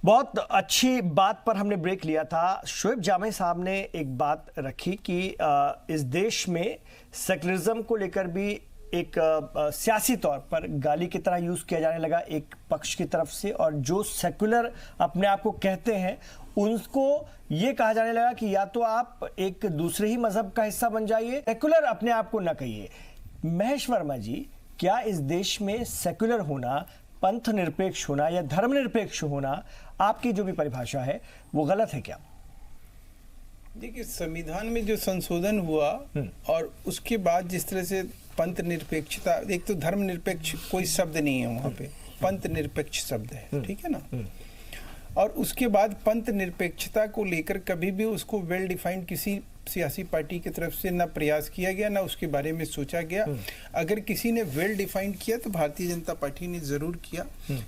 बहुत अच्छी बात पर हमने ब्रेक लिया था। शोएब जामे साहब ने एक बात रखी कि इस देश में सेकुलरिज्म को लेकर भी एक सियासी तौर पर गाली की तरह यूज किया जाने लगा एक पक्ष की तरफ से, और जो सेकुलर अपने आप को कहते हैं उनको ये कहा जाने लगा कि या तो आप एक दूसरे ही मजहब का हिस्सा बन जाइए, सेकुलर अपने आप को न कहिए। महेश वर्मा जी, क्या इस देश में सेकुलर होना, पंथ निरपेक्ष होना या धर्मनिरपेक्ष होना, आपकी जो भी परिभाषा है वो गलत है क्या? देखिए, संविधान में जो संशोधन हुआ और उसके बाद जिस तरह से पंथ निरपेक्षता, एक तो धर्मनिरपेक्ष कोई शब्द नहीं है वहाँ पे, पंथ निरपेक्ष शब्द है, ठीक है ना। और उसके बाद पंथ निरपेक्षता को लेकर कभी भी उसको वेल डिफाइंड किसी सियासी पार्टी की तरफ से ना प्रयास किया गया, ना उसके बारे में सोचा गया। अगर किसी ने वेल डिफाइंड किया तो भारतीय जनता पार्टी ने जरूर किया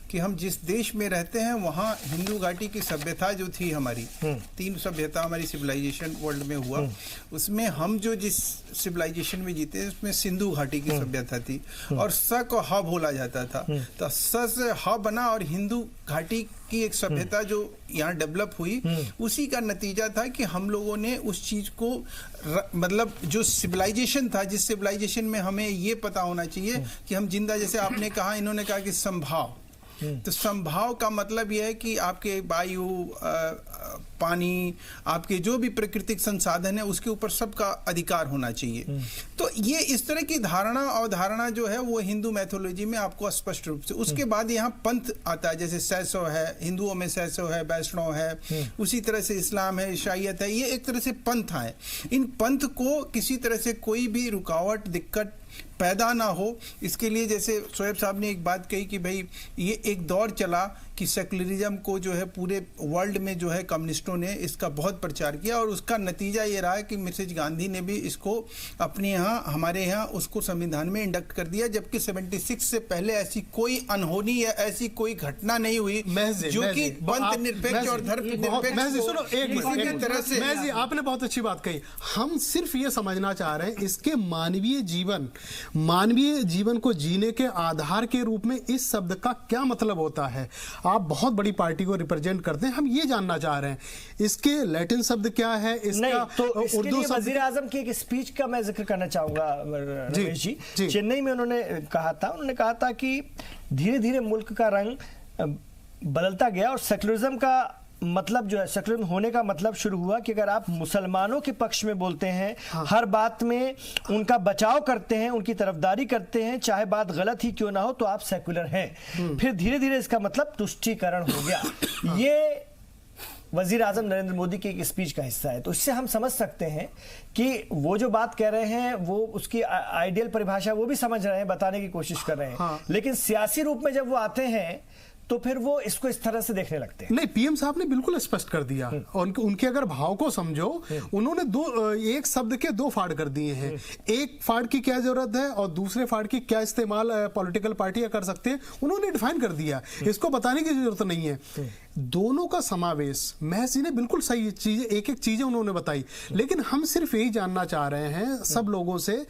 कि हम जिस देश में रहते हैं वहाँ हिंदू घाटी की सभ्यता जो थी हमारी, 3 सभ्यता हमारी सिविलाइजेशन वर्ल्ड में हुआ, उसमें हम जो जिस सिविलाइजेशन में जीते उसमें सिंधु घाटी की सभ्यता थी और स को ह बोला जाता था, तो स से ह बना और हिंदू घाटी की एक सभ्यता जो यहाँ डेवलप हुई, उसी का नतीजा था कि हम लोगों ने उस चीज को मतलब जो सिविलाइजेशन था, जिस सिविलाइजेशन में हमें ये पता होना चाहिए कि हम जिंदा, जैसे आपने कहा, इन्होंने कहा कि संभाव, तो संभाव का मतलब यह है कि आपके वायु, पानी, आपके जो भी प्राकृतिक संसाधन है उसके ऊपर सबका अधिकार होना चाहिए। तो ये इस तरह की धारणा अवधारणा जो है वो हिंदू मैथोलॉजी में आपको स्पष्ट रूप से, उसके बाद यहाँ पंथ आता है, जैसे सैसव है, हिंदुओं में सैसव है, वैष्णव है, उसी तरह से इस्लाम है, ईसाईयत है, ये एक तरह से पंथ है। इन पंथ को किसी तरह से कोई भी रुकावट, दिक्कत पैदा ना हो, इसके लिए जैसे शोएब साहब ने एक बात कही कि भाई ये एक दौर चला कि सेकुलरिज्म को जो है पूरे वर्ल्ड में जो है कम्युनिस्टों ने इसका बहुत प्रचार किया, और उसका नतीजा ये रहा कि मिसेज गांधी ने भी इसको अपने यहाँ, हमारे यहाँ उसको संविधान में इंडक्ट कर दिया, जबकि 76 से पहले ऐसी कोई अनहोनी या ऐसी कोई घटना नहीं हुई जो कि पंथ निरपेक्ष और धर्मनिरपेक्ष तरह से। जी, आपने बहुत अच्छी बात कही। हम सिर्फ ये समझना चाह रहे हैं इसके मानवीय जीवन को जीने के आधार के रूप में इस शब्द का क्या मतलब होता है। आप बहुत बड़ी पार्टी को रिप्रेजेंट करते हैं, हम ये जानना चाह रहे हैं इसके लैटिन शब्द क्या है, इसका तो उर्दू शब्द। वजीर आजम की एक स्पीच का मैं जिक्र करना चाहूंगा रमेश जी। चेन्नई में उन्होंने कहा था कि धीरे धीरे मुल्क का रंग बदलता गया और सेकुलरिज्म का मतलब जो है, सेकुलरिज्म होने का मतलब शुरू हुआ कि अगर आप मुसलमानों के पक्ष में बोलते हैं, हर बात में उनका बचाव करते हैं, उनकी तरफदारी करते हैं, चाहे बात गलत ही क्यों ना हो, तो आप सेकुलर हैं। फिर धीरे धीरे इसका मतलब तुष्टीकरण हो गया। ये वजीर आजम नरेंद्र मोदी की एक स्पीच का हिस्सा है। तो इससे हम समझ सकते हैं कि वो जो बात कह रहे हैं वो उसकी आइडियल परिभाषा वो भी समझ रहे हैं, बताने की कोशिश कर रहे हैं, लेकिन सियासी रूप में जब वो आते हैं तो फिर वो इसको इस तरह से देखने लगते हैं। नहीं, पीएम साहब ने बिल्कुल स्पष्ट कर दिया, और उनके अगर भाव को समझो, उन्होंने एक शब्द के 2 फाड़ कर दिए हैं। एक फाड़ की क्या जरूरत है और दूसरे फाड़ की क्या इस्तेमाल पॉलिटिकल पार्टियां कर सकते हैं, उन्होंने डिफाइन कर दिया। इसको बताने की जरूरत नहीं है। दोनों का समावेश, महज जी ने बिल्कुल सही चीजें, एक चीजें उन्होंने बताई, लेकिन हम सिर्फ यही जानना चाह रहे हैं सब लोगों से,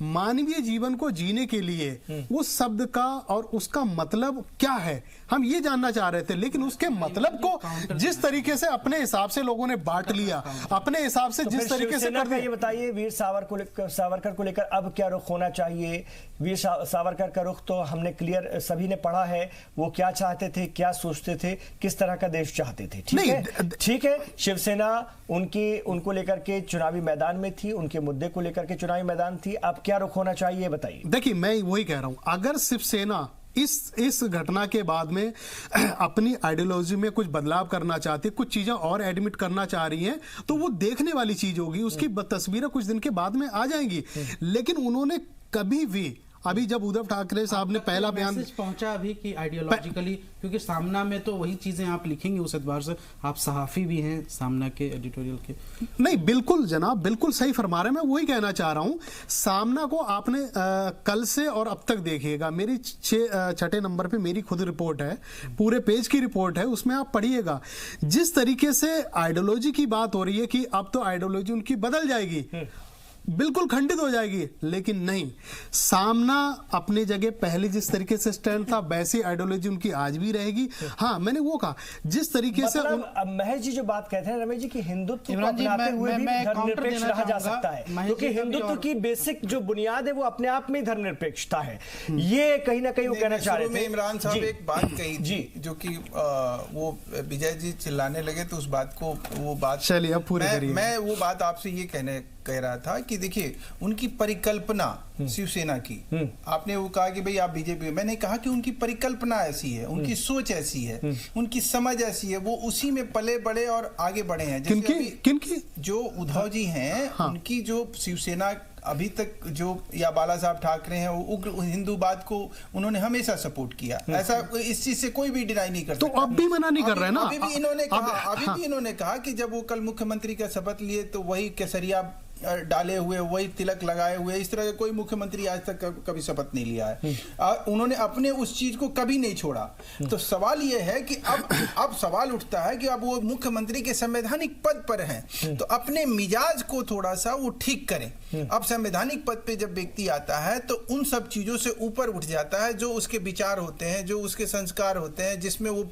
मानवीय जीवन को जीने के लिए उस शब्द का और उसका मतलब क्या है, हम ये जानना चाह रहे थे। लेकिन उसके मतलब को जिस तरीके से अपने हिसाब से लोगों ने बांट लिया, अपने हिसाब से जिस तरीके से कर दिया। ये बताइए, वीर सावरकर को लेकर अब क्या रुख होना चाहिए? वीर सावरकर का रुख तो हमने क्लियर, सभी ने पढ़ा है, वो क्या चाहते थे, क्या सोचते थे, किस तरह का देश चाहते थे। ठीक है, शिवसेना उनको लेकर के चुनावी मैदान में थी, उनके मुद्दे को लेकर के चुनावी मैदान थी। अब क्या रुख होना चाहिए, बताइए। देखिए, मैं वही कह रहा हूं, अगर शिवसेना इस घटना के बाद में अपनी आइडियोलॉजी में कुछ बदलाव करना चाहती है, कुछ चीजें और एडमिट करना चाह रही हैं, तो वो देखने वाली चीज होगी, उसकी तस्वीरें कुछ दिन के बाद में आ जाएंगी। लेकिन उन्होंने कभी भी, अभी जब उद्धव ठाकरे साहब ने पहला बयान पहुंचा अभी कि आइडियोलॉजिकली, क्योंकि सामना में तो वही चीजें आप लिखेंगे उस एतबार से, आप सहाफी भी हैं सामना के एडिटोरियल के। नहीं, बिल्कुल जनाब, बिल्कुल सही फरमा रहे हैं। मैं वही कहना चाह रहा हूं, सामना को आपने कल से और अब तक देखिएगा, मेरी 6 नंबर पे मेरी खुद रिपोर्ट है, पूरे पेज की रिपोर्ट है, उसमें आप पढ़िएगा जिस तरीके से आइडियोलॉजी की बात हो रही है कि अब तो आइडियोलॉजी उनकी बदल जाएगी। बिल्कुल खंडित हो जाएगी। लेकिन नहीं, सामना अपनी जगह पहले जिस तरीके से स्टैंड था वैसी आइडियोलॉजी उनकी आज भी रहेगी। हाँ, मैंने वो कहा जिस तरीके से महेश जी जो बात कहते हैं रमेश जी की हिंदुत्व को अपनाते हुए भी धर्मनिरपेक्ष रहा जा सकता है, क्योंकि हिंदुत्व की बेसिक जो बुनियाद है वो अपने आप में धर्मनिरपेक्षता है। ये कहीं ना कहीं वो कहना चाह रहे थे। इमरान साहब एक बात कही जी, जो कि वो विजय जी चिल्लाने लगे तो उस बात को वो बात चलिए अब पूरी करिए। मैं वो बात आपसे ये कह रहा था कि देखिए उनकी परिकल्पना शिवसेना की, आपने वो कहा कि भाई आप बीजेपी, मैंने कहा कि उनकी परिकल्पना ऐसी है, उनकी सोच ऐसी है, उनकी समझ ऐसी है, वो उसी में पले बड़े और आगे बढ़े हैं। किनकी जो उद्धव जी हैं, हाँ। उनकी जो शिवसेना अभी तक जो या बाला साहब ठाकरे हैं, वो उग्र हिंदूवाद को उन्होंने हमेशा सपोर्ट किया, ऐसा इस चीज से कोई भी डिनाई नहीं कर सकता। तो अब भी मना नहीं कर रहे ना। अभी भी इन्होंने कहा कि जब वो कल मुख्यमंत्री का शपथ लिए तो वही केसरिया डाले हुए, वही तिलक लगाए हुए, इस तरह का कोई मुख्यमंत्री आज तक कभी शपथ नहीं लिया है। उन्होंने अपने उस चीज को कभी नहीं छोड़ा। तो सवाल यह है कि अब सवाल उठता है कि अब वो मुख्यमंत्री के संवैधानिक पद पर हैं, तो अपने मिजाज को थोड़ा सा वो ठीक करें। अब संवैधानिक पद पे जब व्यक्ति आता है तो उन सब चीजों से ऊपर उठ जाता है जो उसके विचार होते हैं, जो उसके संस्कार होते हैं, जिसमें वो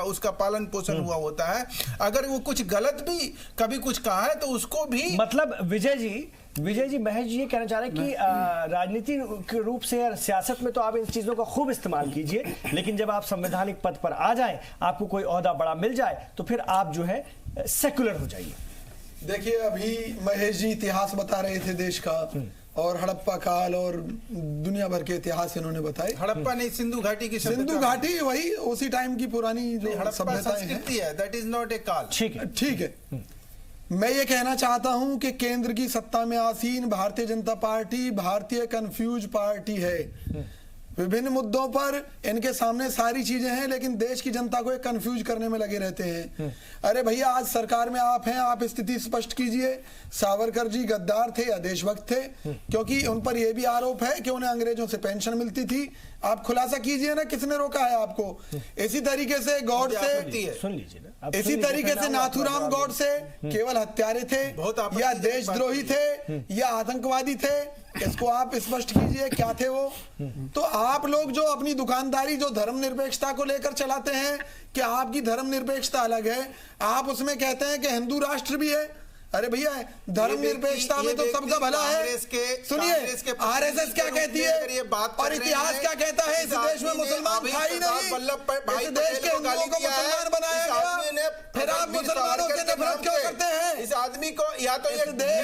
उसका पालन पोषण हुआ होता है। अगर वो कुछ गलत भी कभी कुछ कहा है तो उसको भी, मतलब विजय जी महेश जी ये कहना चाह रहे हैं कि राजनीति के रूप से या सियासत में तो आप इन चीजों का खूब इस्तेमाल कीजिए, लेकिन जब आप संवैधानिक पद पर आ जाएं, आपको कोई ओहदा बड़ा मिल जाए तो फिर आप जो है सेकुलर हो जाइए। देखिए, अभी महेश जी इतिहास बता रहे थे देश का, और हड़प्पा काल और दुनिया भर के इतिहास इन्होंने बताए। हड़प्पा नहीं, सिंधु घाटी की, सिंधु घाटी वही उसी टाइम की पुरानी जो सभ्यताएं हैं, दैट इज नॉट ए काल। ठीक है। मैं ये कहना चाहता हूं कि केंद्र की सत्ता में आसीन भारतीय जनता पार्टी भारतीय कंफ्यूज पार्टी है। विभिन्न मुद्दों पर इनके सामने सारी चीजें हैं, लेकिन देश की जनता को एक कंफ्यूज करने में लगे रहते हैं। अरे भैया, आज सरकार में आप हैं, आप स्थिति स्पष्ट कीजिए। सावरकर जी गद्दार थे या देशभक्त थे? क्योंकि उन पर यह भी आरोप है कि उन्हें अंग्रेजों से पेंशन मिलती थी। आप खुलासा कीजिए ना, किसने रोका है आपको? इसी तरीके से गॉड से, सुन लीजिए ना, इसी तरीके से नाथूराम गॉड से केवल हत्यारे थे या देशद्रोही थे या आतंकवादी थे? इसको आप स्पष्ट कीजिए, क्या थे वो? तो आप लोग जो अपनी दुकानदारी जो धर्मनिरपेक्षता को लेकर चलाते हैं कि आपकी धर्मनिरपेक्षता अलग है, आप उसमें कहते हैं कि हिंदू राष्ट्र भी है। अरे भैया, धर्मनिरपेक्षता में तो सबका भला है। सुनिए, आरएसएस क्या कहती है और इतिहास क्या कहता है? इस देश में मुसलमान था ही नहीं, इस देश के हिंदुओं को मुसलमान बनाया गया, फिर आप मुसलमानों से नफरत क्यों करते हैं? इस आदमी को या तो ये देश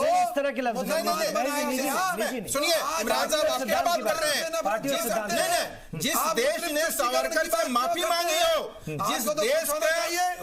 इस तरह के लफ्ज़ सुनिए, इमरान साहब आप क्या बात कर रहे हैं? जिस देश ने सावरकर से माफी मांगी हो, जिस देश के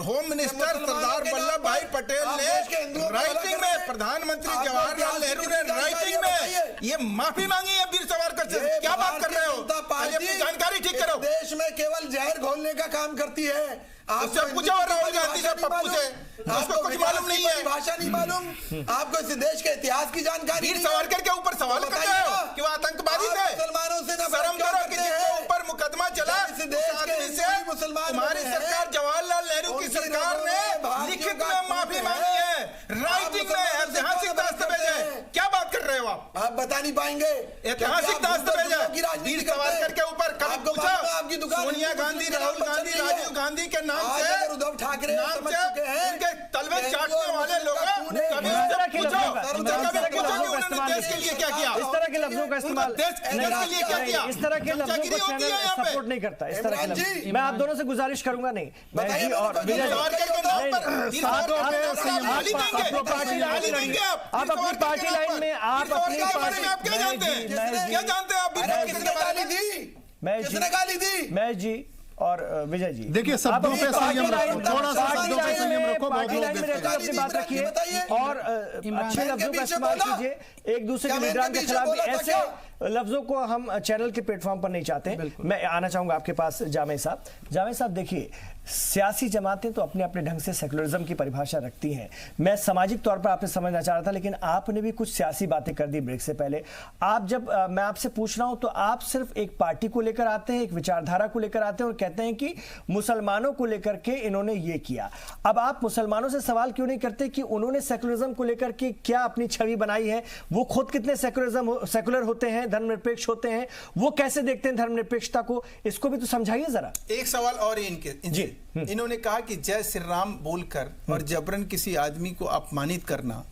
होम मिनिस्टर सरदार वल्लभ भाई पटेल ने राइटिंग में, प्रधानमंत्री जवाहरलाल नेहरू ने राइटिंग में ये माफी मांगी है वीर सावरकर से, क्या बात कर रहे हो? अपनी जानकारी ठीक करो। देश में केवल जहर घोलने का काम करती है। आपसे पूछा राहुल गांधी से, पप्पू से, आपको कुछ मालूम नहीं है, भाषा नहीं मालूम, आपको इस देश के इतिहास की जानकारी। वीर सावरकर के ऊपर सवाल करते हो कि वो आतंकवादी थे? मुसलमानों से शर्म करो कि जिसके ऊपर मुकदमा चला इस देश के मुसलमान, हमारी सरकार जवाहरलाल नेहरू की सरकार ने लिखित में माफी मांगी है, राइटिंग में, ऐतिहासिक दस्तावेज है। क्या बात कर रहे हो आप बता नहीं पाएंगे? ऐतिहासिक दस्तावेज है। वीर सावरकर के ऊपर कब पूछा? सोनिया गांधी, राहुल गांधी, राजीव गांधी के नाम से, उद्धव ठाकरे उनके तलवे चाटने वाले लोग कभी उनसे पूछो कि उन्होंने देश के लिए क्या किया? इस तरह के लफ्जों का इस्तेमाल देश के लिए क्या किया? इस तरह के लफ्जों को चैनल सपोर्ट नहीं करता। इस तरह के लफ्ज मैं आप दोनों से गुजारिश करूंगा नहीं, मैं जी और विजय जी, आप पार्टी लाइन में, आप अपनी पार्टी लाइन में, आप अपनी पार्टी, क्या जानते हैं आप? किसने गाली दी? मैं जी और विजय जी, देखिए शब्दों पे संयम रखो, थोड़ा सा शब्दों पे संयम रखो, पार्टी लाइन में रहकर अपनी बात रखिए और अच्छे लफ्जों का इस्तेमाल कीजिए। एक दूसरे के लीडरान के खिलाफ ऐसे लफ्जों को हम चैनल के प्लेटफॉर्म पर नहीं चाहते। मैं आना चाहूंगा आपके पास जामे साहब। देखिए, सियासी जमातें तो अपने अपने ढंग से सेकुलरिज्म की परिभाषा रखती हैं। मैं सामाजिक तौर पर आपने समझना चाह रहा था, लेकिन आपने भी कुछ सियासी बातें कर दी ब्रेक से पहले। आप जब मैं आपसे पूछ रहा हूं तो आप सिर्फ एक पार्टी को लेकर आते हैं, एक विचारधारा को लेकर आते हैं और कहते हैं कि मुसलमानों को लेकर के इन्होंने ये किया। अब आप मुसलमानों से सवाल क्यों नहीं करते कि उन्होंने सेकुलरिज्म को लेकर के क्या अपनी छवि बनाई है, वो खुद कितने सेकुलर होते हैं, धर्मनिरपेक्ष होते हैं, वो कैसे देखते हैं धर्मनिरपेक्षता को? इसको भी तो समझाइए जरा। एक सवाल और इनके इन्होंने कहा कि जय श्री राम बोलकर और जबरन किसी आदमी को अपमानित करना।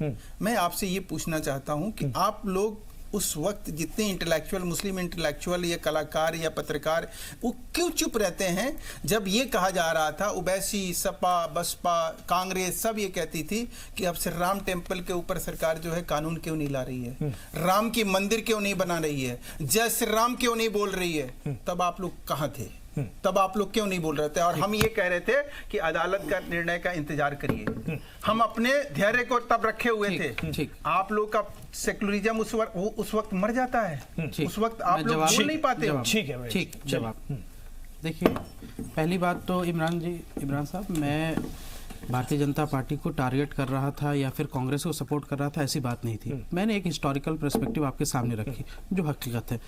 मैं आपसे ये पूछना चाहता हूं कि आप लोग उस वक्त जितने इंटेलेक्चुअल, मुस्लिम इंटेलेक्चुअल या कलाकार या पत्रकार, वो क्यों चुप रहते हैं जब ये कहा जा रहा था, ओवैसी, सपा, बसपा, कांग्रेस सब ये कहती थी कि अब श्री राम टेम्पल के ऊपर सरकार जो है कानून क्यों नहीं ला रही है, राम की मंदिर क्यों नहीं बना रही है, जय श्री राम क्यों नहीं बोल रही है? तब आप लोग कहाँ थे? तब आप लोग क्यों नहीं बोल रहे थे? और हम ये कह रहे थे कि अदालत का निर्णय का इंतजार करिए। हम अपने धैर्य को तब रखे हुए थे। आप लोग का सेकुलरिज्म उस वक्त मर जाता है, उस वक्त आप लोग बोल नहीं पाते। ठीक जवाब। देखिए, पहली बात तो इमरान साहब, मैं भारतीय जनता पार्टी को टारगेट कर रहा था या फिर कांग्रेस को सपोर्ट कर रहा था, ऐसी बात नहीं थी। मैंने एक हिस्टोरिकल पर्सपेक्टिव आपके सामने रखी जो हकीकत है।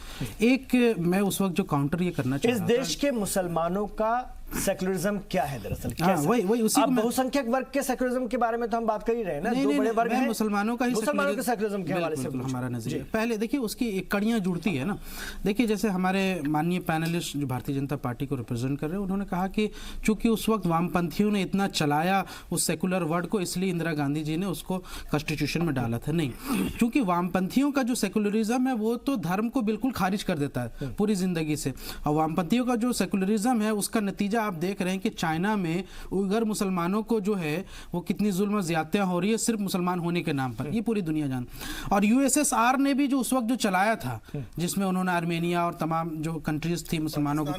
एक मैं उस वक्त जो काउंटर ये करना चाह रहा था, इस देश के मुसलमानों का सेकुलरिज्म क्या है दरअसल? वही उसी अब बहुसंख्यक वर्ग के सेकुलरिज्म के बारे में तो हम बात कर ही रहे हैं ना। दो बड़े वर्ग हैं, मुसलमानों का ही मुसलमानों के सेकुलरिज्म के हवाले से हमारा नजरिया। पहले देखिए उसकी एक कड़ियां जुड़ती है ना। देखिए जैसे हमारे माननीय पैनलिस्ट जो भारतीय जनता पार्टी को रिप्रेजेंट कर रहे हैं, उन्होंने कहा कि चूंकि उस वक्त वामपंथियों ने इतना चलाया उस सेकुलर वर्ड को, इसलिए इंदिरा गांधी जी ने उसको कॉन्स्टिट्यूशन में डाला था। नहीं, चूंकि वामपंथियों का जो सेकुलरिज्म है वो तो धर्म को बिल्कुल खारिज कर देता है पूरी जिंदगी से, और वामपंथियों का जो सेकुलरिज्म है उसका नतीजा आप देख रहे हैं कि चाइना में उइगर मुसलमानों को जो है वो कितनी जुल्म और ज्यादतियां हो रही है सिर्फ मुसलमान होने के नाम पर, ये पूरी दुनिया जान। और यूएसएसआर ने भी जो उस वक्त जो चलाया था, जिसमें उन्होंने आर्मेनिया और तमाम जो कंट्रीज थी मुसलमानों को,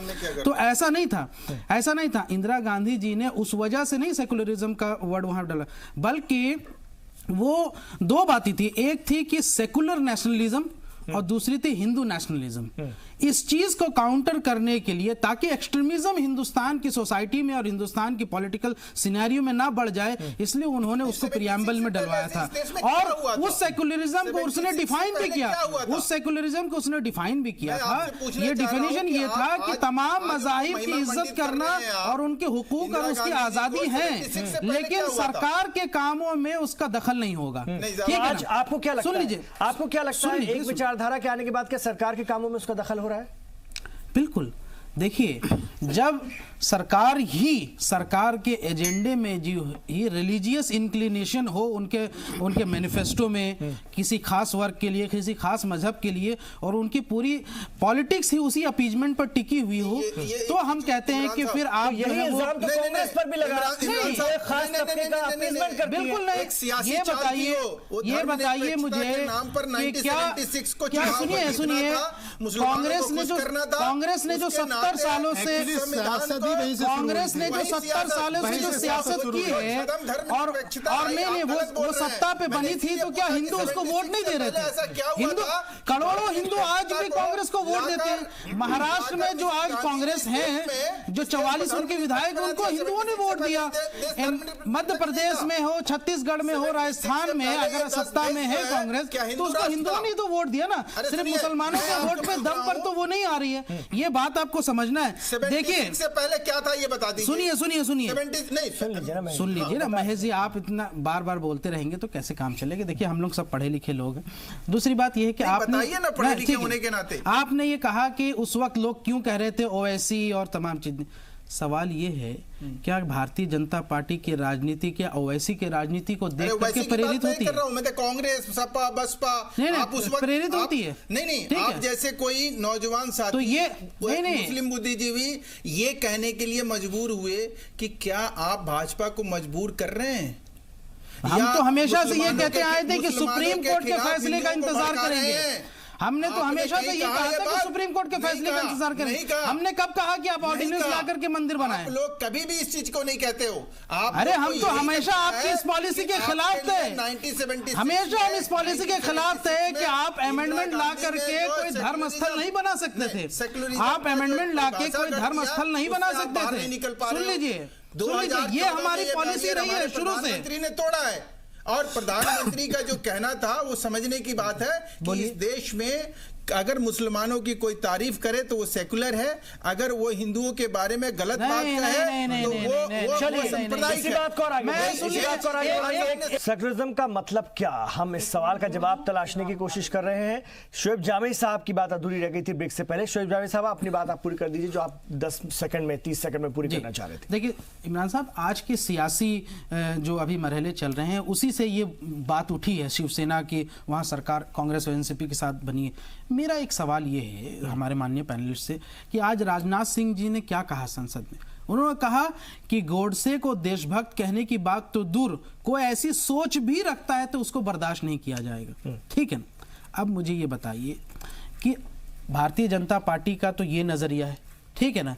तो ऐसा नहीं था। इंदिरा गांधी जी ने उस वजह से नहीं सेकुलरिज्म का वर्ड वहां डाला, बल्कि वो दो बातें थी। एक थी कि सेकुलर नेशनलिज्म और दूसरी थी हिंदू नेशनलिज्म। इस चीज को काउंटर करने के लिए, ताकि एक्सट्रीमिज्म हिंदुस्तान की सोसाइटी में और हिंदुस्तान की पॉलिटिकल सिनेरियो में ना बढ़ जाए, इसलिए उन्होंने उसको प्रियम्बल में डलवाया था। और उस सेकुलरिज्म को उसने डिफाइन भी किया, ये डिफिनेशन ये था कि तमाम मज़ाहिब की इज्जत करना और उनके हुकूक और उसकी आजादी है, लेकिन सरकार के कामों में उसका दखल नहीं होगा। आज आपको क्या लगता है? सुन लीजिए, आपको क्या लगता है एक विचारधारा के आने के बाद क्या सरकार के कामों में उसका दखल हो रहा है? बिल्कुल। देखिए, जब सरकार के एजेंडे में जो ये रिलीजियस इंक्लिनेशन हो उनके मैनिफेस्टो में किसी खास वर्ग के लिए, किसी खास मजहब के लिए, और उनकी पूरी पॉलिटिक्स ही उसी अपीजमेंट पर टिकी हुई हो, तो हम कहते हैं कि फिर आप कांग्रेस पर भी लगा बिल्कुल नहीं। ये बताइए मुझे कि क्या सुनिए कांग्रेस ने जो 70 सालों से कांग्रेस ने जो 70 सालों से जो सियासत की है, और नहीं वो सत्ता पे बनी थी, तो क्या हिंदू उसको वोट नहीं दे रहे थे? हिंदू, करोड़ों हिंदू आज भी कांग्रेस को वोट देते हैं। महाराष्ट्र में जो आज कांग्रेस है, जो 44 उनके विधायक, उनको हिंदुओं ने वोट दिया। मध्य प्रदेश में हो, छत्तीसगढ़ में हो, राजस्थान में अगर सत्ता में है कांग्रेस, तो उसको हिंदुओं ने तो वोट दिया ना। सिर्फ मुसलमानों के वोट पे दम पर तो वो नहीं आ रही है, ये बात आपको समझना है। देखिए से पहले क्या था ये बता दीजिए। सुन लीजिए ना महेश जी, आप इतना बार बार बोलते रहेंगे तो कैसे काम चलेगा? देखिए, हम लोग सब पढ़े लिखे लोग हैं। दूसरी बात यह है कि आपने ये कहा कि उस वक्त लोग क्यों कह रहे थे ओवैसी और तमाम चीजें। सवाल ये है, क्या भारतीय जनता पार्टी की राजनीति क्या ओवैसी की राजनीति को देख करके प्रेरित होती है? मैं तो कांग्रेस, सपा, बसपा आप उस वक्त प्रेरित होती है। नहीं, आप जैसे कोई नौजवान साथी, तो ये मुस्लिम बुद्धिजीवी ये कहने के लिए मजबूर हुए कि क्या आप भाजपा को मजबूर कर रहे हैं? हम तो हमेशा से ये कहते आए थे कि सुप्रीम कोर्ट के फैसले का इंतजार करेंगे। हमने तो हमेशा से ये कहा था कि सुप्रीम कोर्ट के फैसले का इंतजार करें। हमने कब कहा कि आप ऑर्डिनेंस ला करके मंदिर बनाएं? आप लोग कभी भी इस चीज को नहीं कहते हो। अरे हम तो हमेशा आपकी इस पॉलिसी के खिलाफ थे, हमेशा हम इस पॉलिसी के खिलाफ थे कि आप अमेंडमेंट ला करके कोई धर्म स्थल नहीं बना सकते थे। आप अमेंडमेंट ला के कोई धर्म स्थल नहीं बना सकते थे। सुन लीजिए, ये हमारी पॉलिसी रही है शुरू से। मंत्री ने तोड़ा है और प्रधानमंत्री का जो कहना था वो समझने की बात है कि इस देश में अगर मुसलमानों की कोई तारीफ करे तो वो सेकुलर है, अगर वो हिंदुओं के बारे में गलत बात कहे तो वो सांप्रदायिक है। सेकुलरिज्म का मतलब क्या? हम इस सवाल का जवाब तलाशने की कोशिश कर रहे हैं। शोएब जामी साहब की बात अधूरी रह गई थी ब्रेक से पहले। शोएब जामी साहब, अपनी बात आप पूरी कर दीजिए जो आप 10 सेकंड में 30 सेकंड में पूरी करना चाह रहे थे। देखिए इमरान साहब, आज के सियासी जो अभी मरहले चल रहे हैं उसी से ये बात उठी है शिवसेना की, वहाँ सरकार कांग्रेस और एनसीपी के साथ बनी है। मेरा एक सवाल ये है हमारे माननीय पैनलिस्ट से कि आज राजनाथ सिंह जी ने क्या कहा संसद में। उन्होंने कहा कि गोडसे को देशभक्त कहने की बात तो दूर, कोई ऐसी सोच भी रखता है तो उसको बर्दाश्त नहीं किया जाएगा। ठीक है ना? अब मुझे ये बताइए कि भारतीय जनता पार्टी का तो ये नजरिया है, ठीक है ना।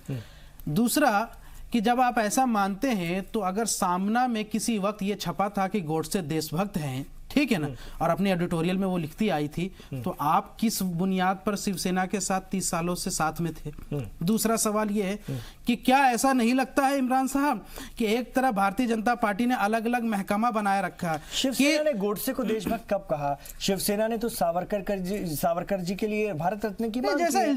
दूसरा कि जब आप ऐसा मानते हैं तो अगर सामना में किसी वक्त ये छपा था कि गोडसे देशभक्त हैं, ठीक है ना, और अपने एडिटोरियल में वो लिखती आई थी, तो आप किस बुनियाद पर शिवसेना के साथ 30 सालों से साथ में थे? दूसरा सवाल ये है कि क्या ऐसा नहीं लगता है इमरान साहब कि एक तरफ भारतीय जनता पार्टी ने अलग अलग महकमा बनाए रखा है? शिवसेना ने गोडसे को देशभक्त कब कहा? शिवसेना ने तो सावरकर जी के लिए भारत रत्न की बात जैसा जो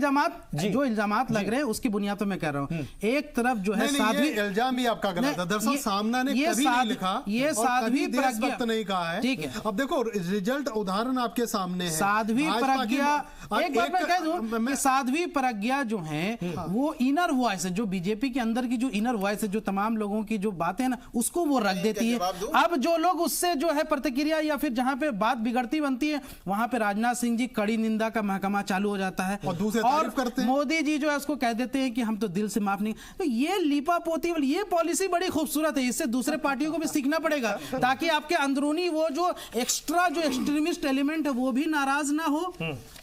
इल्जामात लग रहे हैं उसकी बुनियाद पर मैं कह रहा हूँ। एक तरफ जो है साध्वी इल्जाम भी आपका गलत है। दरअसल सामना ने कभी नहीं लिखा, ये साध्वी देशभक्त नहीं कहा है। ठीक है, अब देखो रिजल्ट उदाहरण आपके सामने है। साध्वी प्रज्ञा, एक बात मैं कह दूं कि साध्वी प्रज्ञा जो है वो इनर वॉइस है, जो बीजेपी के अंदर की जो इनर वॉइस है, जो तमाम लोगों की जो बातें हैं ना उसको वो रख देती है। अब जो लोग उससे जो है प्रतिक्रिया या फिर जहां पे बात बिगड़ती बनती है वहां पे राजनाथ सिंह जी कड़ी निंदा का महकमा चालू हो जाता है और दूसरे तारीफ करते हैं। मोदी जी जो है उसको कह देते हैं कि हम तो दिल से माफ नहीं। तो ये लीपा पोती वाली ये पॉलिसी बड़ी खूबसूरत है, इससे दूसरे पार्टियों को भी सीखना पड़ेगा ताकि आपके अंदरूनी वो जो एक्स्ट्रा जो एक्सट्रीमिस्ट एलिमेंट है वो भी नाराज ना हो,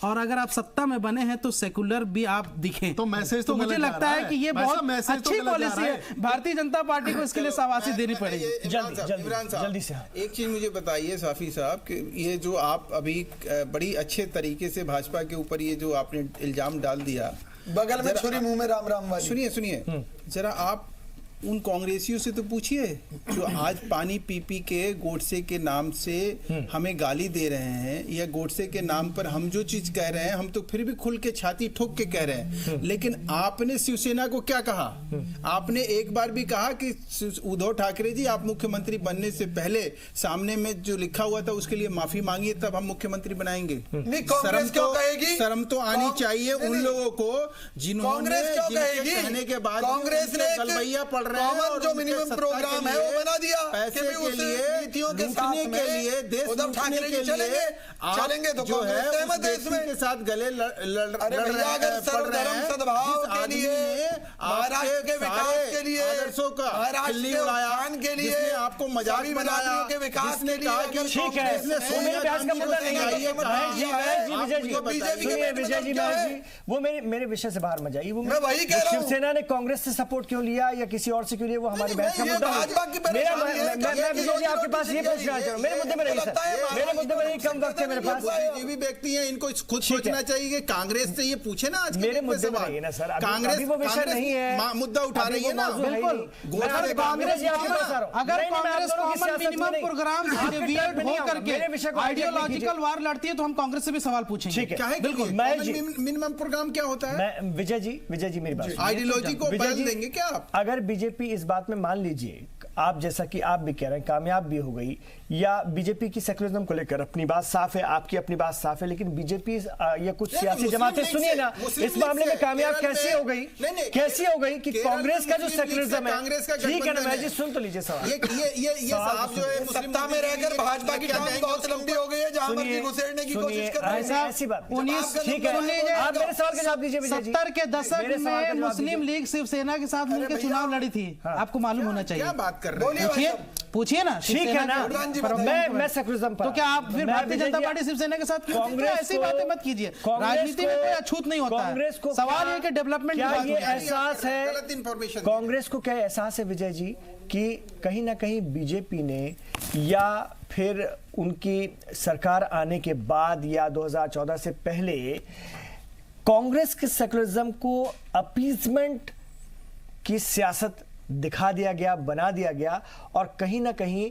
और अगर आप सत्ता में बने हैं तो सेकुलर भी आप दिखें। तो मैसेज तो मुझे लगता है कि ये बहुत अच्छी पॉलिसी है, भारतीय जनता पार्टी को इसके लिए शाबाशी देनी पड़ेगी। जल्दी से एक चीज मुझे बताइए साफी साहब कि ये जो आप अभी बड़ी अच्छे तरीके से भाजपा के ऊपर ये जो आपने इल्जाम डाल दिया, बगल में छुरी मुंह में राम राम वाली, सुनिए जरा आप उन कांग्रेसियों से तो पूछिए जो आज पानी पी पी के गोडसे के नाम से हमें गाली दे रहे हैं, या गोडसे के नाम पर हम जो चीज कह रहे हैं हम तो फिर भी खुल के छाती ठोक के कह रहे हैं। लेकिन आपने शिवसेना को क्या कहा? आपने एक बार भी कहा कि उद्धव ठाकरे जी आप मुख्यमंत्री बनने से पहले सामने में जो लिखा हुआ था उसके लिए माफी मांगिए तब हम मुख्यमंत्री बनाएंगे। शर्म तो आनी चाहिए उन लोगों को जिन्होंने कहने के बाद कांग्रेस ने गलबैया पड़ कॉमन जो मिनिमम प्रोग्राम है वो बना दिया पैसे के लिए, नीतियों के साथ में देश उद्धव ठाकरे जी चलेंगे तो जो है सहमत है इसमें के साथ गले लड़ रहे हैं, सर्वधर्म सद्भाव के लिए, महाराष्ट्र के विकास के लिए, महाराष्ट्र के उत्थान के लिए, आपको मजाक बनाया के विकास के लिए, ठीक है, सुनिए बहस का मुद्दा नहीं है विजय जी, वो मेरे विषय से बाहर मत जाइए। वो मैं वही कह रहा हूं, शिवसेना ने कांग्रेस से सपोर्ट क्यों लिया या किसी और से क्यों लिया वो हमारी बहस का मुद्दा है। मैं विजय जी आपके पास ये पूछना चाहता हूँ, मेरे मुद्दे में नहीं सर, मेरे मुद्दे में नहीं, कम वक्त है मेरे पास। ये भी व्यक्ति हैं, इनको खुद सोचना चाहिए कि कांग्रेस से ये पूछे ना आज मेरे मुद्दे में नहीं है ना सर, कांग्रेस वो विषय नहीं है, मुद्दा उठा रही है ना। बिल्कुल, कांग्रेस अगर कांग्रेस कॉमन मिनिमम प्रोग्राम से डिविएट हो करके आइडियोलॉजिकल वार लड़ती है तो हम कांग्रेस से भी सवाल पूछेंगे। ठीक है, बिल्कुल। मिनिमम प्रोग्राम क्या होता है? विजय जी मेरी बात, आइडियोलॉजी को बदल देंगे क्या आप? अगर बीजेपी इस बात में मान लीजिए आप जैसा कि आप भी कह रहे हैं कामयाब भी हो गई, या बीजेपी की सेकुलरिज्म को लेकर अपनी बात साफ है, आपकी अपनी बात साफ है, लेकिन बीजेपी या कुछ सियासी जमातें सुनिए ना इस मामले में कामयाब कैसे हो गई कि कांग्रेस का जो सेकुलरिज्म है, ठीक है ना मैं जी सुन तो लीजिए सवाल। ये साहब जो है सत्ता में रहकर भाजपा की टांग बहुत लंबी हो गई है, जहां मर्जी घुसेड़ने की कोशिश कर रहे हैं। ऐसी बात ठीक है, आप मेरे सवाल का जवाब दीजिए विजय जी। 70 के दशक में मुस्लिम लीग शिवसेना के साथ मिलकर चुनाव लड़ी थी, आपको मालूम होना चाहिए। क्या बात कर रहे हैं? पूछिए ना। ठीक है ना, मैं सेकुलरिज्म पर, तो क्या आप फिर भारतीय जनता पार्टी शिवसेना के साथ कांग्रेस ऐसी बातें मत कीजिए। राजनीति में कोई अछूत नहीं होता है, सवाल ये कि डेवलपमेंट क्या ये एहसास है, कांग्रेस को क्या एहसास है विजय जी कि कहीं ना कहीं बीजेपी ने या फिर उनकी सरकार आने के बाद या 2014 से पहले कांग्रेस के सेकुलरिज्म को अपीजमेंट की सियासत दिखा दिया गया, बना दिया गया, और कहीं ना कहीं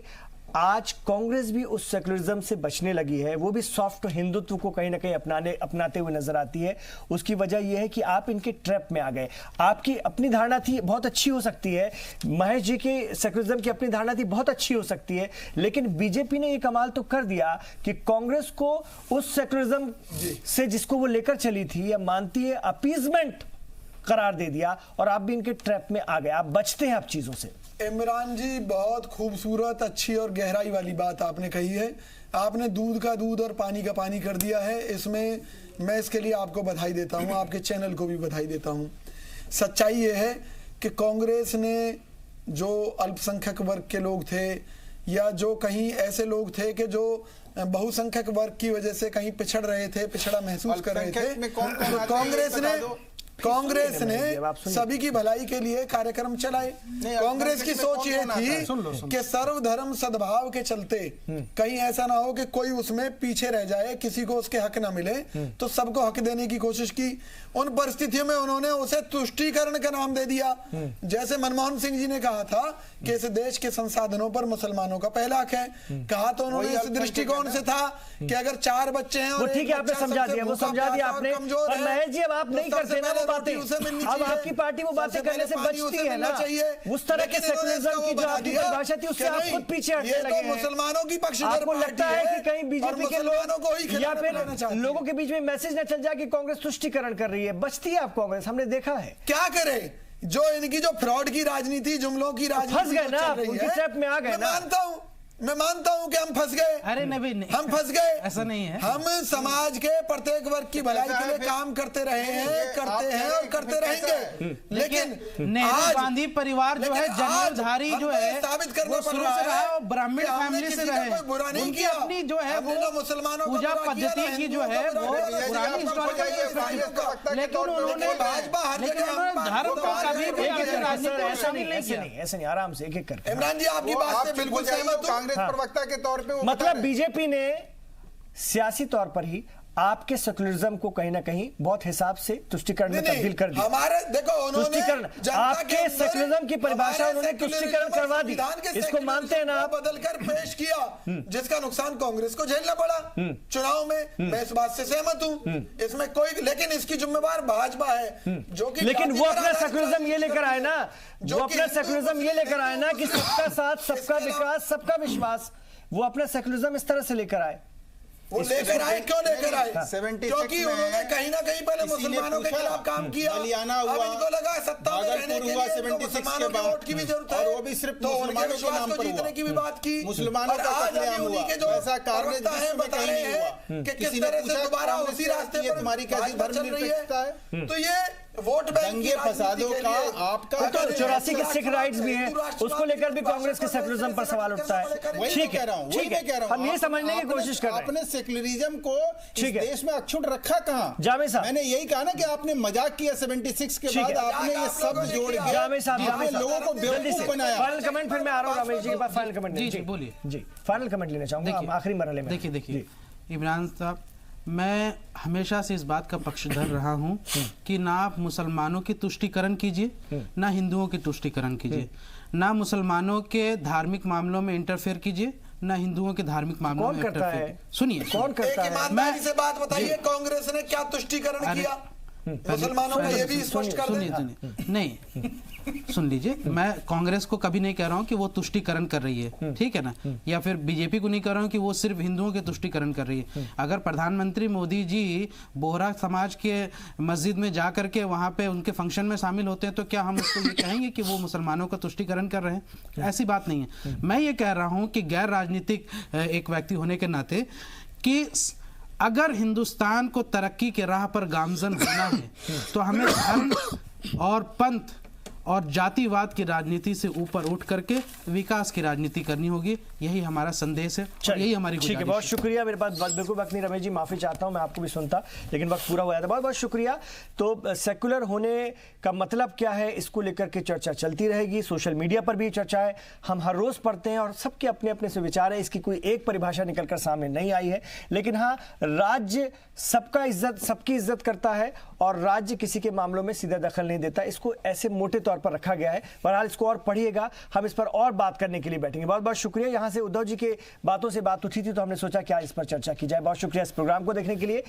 आज कांग्रेस भी उस सेकुलरिज्म से बचने लगी है, वो भी सॉफ्ट हिंदुत्व को कहीं ना कहीं अपनाते हुए नजर आती है। उसकी वजह यह है कि आप इनके ट्रैप में आ गए। आपकी अपनी धारणा थी बहुत अच्छी हो सकती है, महेश जी के सेकुलरिज्म की अपनी धारणा थी बहुत अच्छी हो सकती है, लेकिन बीजेपी ने ये कमाल तो कर दिया कि कांग्रेस को उस सेकुलरिज्म से जिसको वो लेकर चली थी या मानती है अपीजमेंट करार दे दिया, और आप भी इनके ट्रैप में आ गए। आप बचते हैं आप चीजों से। इमरान जी, बहुत खूबसूरत, अच्छी और गहराई वाली बात आपने कही है। आपने दूध का दूध और पानी का पानी कर दिया है। इसमें मैं इसके लिए आपको बधाई देता हूं, आपके चैनल को भी बधाई देता हूं। सच्चाई ये है कि कांग्रेस ने जो अल्पसंख्यक वर्ग के लोग थे या जो कहीं ऐसे लोग थे कि जो बहुसंख्यक वर्ग की वजह से कहीं पिछड़ रहे थे, पिछड़ा महसूस कर रहे थे, तो कांग्रेस ने सभी की भलाई के लिए कार्यक्रम चलाए। कांग्रेस की सोच ये थी कि सर्वधर्म सद्भाव के चलते कहीं ऐसा ना हो कि कोई उसमें पीछे रह जाए, किसी को उसके हक ना मिले, तो सबको हक देने की कोशिश की। उन परिस्थितियों में उन्होंने उसे तुष्टीकरण का नाम दे दिया। जैसे मनमोहन सिंह जी ने कहा था कि इस देश के संसाधनों पर मुसलमानों का पहला हक है, कहा तो उन्होंने इस दृष्टिकोण से था कि अगर 4 बच्चे हैं और ठीक है, आपने समझा दिया, वो समझा दिया आपने। और महेश जी, अब आप नहीं करते ना वो बातें, अब आपकी पार्टी वो बातें करने से बचती है ना, उस तरह के सेकुलरिज्म की जो आपकी परिभाषा थी उससे आप खुद पीछे हटने लगे हैं। मुसलमानों की पक्षधर आपको लगता है कि कहीं बीजेपी के लोग या फिर लोगों के बीच में मैसेज न चल जाए कि कांग्रेस तुष्टीकरण कर रही है? बचती है आप कांग्रेस, हमने देखा है। क्या करे, जो इनकी जो फ्रॉड की राजनीति, जुमलों की राजनीति फंस गए ना, उनकी ट्रैप में आ गए ना। मैं मानता हूं कि हम फंस गए। अरे नहीं, हम फंस गए, ऐसा नहीं है। हम समाज के प्रत्येक वर्ग की भलाई के लिए काम करते रहे हैं, करते हैं और करते रहेंगे। लेकिन नेहरू गांधी परिवार जो है, जन्मधारी जो है, साबित करना शुरू से रहा है, ब्राह्मण फैमिली से रहे, बुरा नहीं उनकी किया। अपनी जो है वो मुसलमानों पूजा पद्धति की जो है वो पुरानी हिस्टोरिकल, लेकिन उन्होंने धर्म को कभी भी ऐसा नहीं, आराम से एक एक कर। इमरान जी, आपकी बात से बिल्कुल सहमत हूं। कांग्रेस प्रवक्ता के तौर पे मतलब बीजेपी ने सियासी तौर पर ही आपके सेकुलरिज्म को कहीं ना कहीं बहुत हिसाब से तुष्टीकरण में तब्दील कर दिया। हमारे देखो, उन्होंने आपके सेकुलरिज्म की परिभाषा उन्होंने तुष्टीकरण करवा दी, इसको मानते हैं ना आप? बदलकर पेश किया, जिसका नुकसान कांग्रेस को झेलना पड़ा चुनाव में। मैं इस बात से सहमत हूं, इसमें कोई, लेकिन इसकी जिम्मेवार भाजपा है जो कि, लेकिन वो अपना सेकुलरिज्म ये लेकर आए ना, वो अपना सेकुलरिज्म ये लेकर आए ना कि सबका साथ, सबका विकास, सबका विश्वास। वो अपना सेकुलरिज्म इस तरह से लेकर आए। वो लेकर आए, क्यों लेकर आए? क्योंकि उन्होंने कहीं ना कहीं पहले मुसलमानों के खिलाफ काम किया। अब इनको लगा सत्ता में रहने के लिए तो मुसलमानों के वोट की भी जरूरत है, और वो भी सिर्फ तो उनके विश्वास को जीतने की भी बात की। मुसलमानों का कत्लेआम हुआ, ऐसा कार्य हैं बता रहे हैं कि किस तरह से दोबारा उसी रास्ते पर तुम्हारी कैसी धर्मनिरपेक्षता है। तो ये वोट बैंक की फसादों का आपका 84 के सिख राइट्स भी हैं, उसको लेकर भी कांग्रेस के सेकुलरिज्म पर सवाल उठता है। ठीक है, ठीक है, हम ये समझने की कोशिश कर रहे हैं। आपने सेकुलरिज्म को इस देश में अक्षुण्ण रखा कहाँ? जामे साहब, मैंने यही कहा ना कि आपने मजाक किया 76 के बाद, आपने ये सब जोड़ के जामे साहब लोगों को बेवकूफ बनाया। फाइनल कमेंट, फिर मैं आ रहा हूँ रमेश जी के पास। फाइनल कमेंट जी बोलिए। जी, फाइनल कमेंट लेना चाहूंगा आखिरी मरहले में। देखिए इमरान साहब, मैं हमेशा से इस बात का पक्षधर रहा हूं कि ना आप मुसलमानों की तुष्टीकरण कीजिए, ना हिंदुओं की तुष्टीकरण कीजिए, ना मुसलमानों के धार्मिक मामलों में इंटरफेयर कीजिए, ना हिंदुओं के धार्मिक मामलों में इंटरफेयर। सुनिए, कौन करता है? ईमानदारी से बात बताइए, कांग्रेस ने क्या तुष्टीकरण किया मुसलमानों का? ये भी स्पष्ट कर दें। नहीं, सुन लीजिए, मैं कांग्रेस को कभी नहीं कह रहा हूं कि वो तुष्टीकरण कर रही है, ठीक है ना, या फिर बीजेपी को नहीं कह रहा हूं कि वो सिर्फ हिंदुओं के तुष्टीकरण कर रही है। अगर प्रधानमंत्री मोदी जी बोहरा समाज के मस्जिद में जा करके वहां पे उनके फंक्शन में शामिल होते हैं, तो क्या हम उसको ये कहेंगे कि वो मुसलमानों का तुष्टीकरण कर रहे हैं? ऐसी बात नहीं है। मैं ये कह रहा हूं कि गैर राजनीतिक एक व्यक्ति होने के नाते कि अगर हिंदुस्तान को तरक्की के राह पर गामजन होना है तो हमें धर्म और पंथ और जातिवाद की राजनीति से ऊपर उठ करके विकास की राजनीति करनी होगी। यही हमारा संदेश है और यही हमारी ठीक है, बहुत शुक्रिया। मेरे पास बिल्कुल वक्त नहीं रमेश जी, माफी चाहता हूं, मैं आपको भी सुनता लेकिन वक्त पूरा हो गया था। बहुत बहुत शुक्रिया। तो सेकुलर होने का मतलब क्या है, इसको लेकर के चर्चा चलती रहेगी, सोशल मीडिया पर भी चर्चा है, हम हर रोज पढ़ते हैं और सबके अपने अपने से विचार है, इसकी कोई एक परिभाषा निकलकर सामने नहीं आई है। लेकिन हाँ, राज्य सबकी इज्जत करता है और राज्य किसी के मामलों में सीधा दखल नहीं देता, इसको ऐसे मोटे तौर पर रखा गया है। बहरहाल इसको और पढ़िएगा, हम इस पर और बात करने के लिए बैठेंगे। बहुत बहुत शुक्रिया। यहाँ से उद्धव जी के बातों से बात उठी थी तो हमने सोचा क्या इस पर चर्चा की जाए। बहुत शुक्रिया इस प्रोग्राम को देखने के लिए।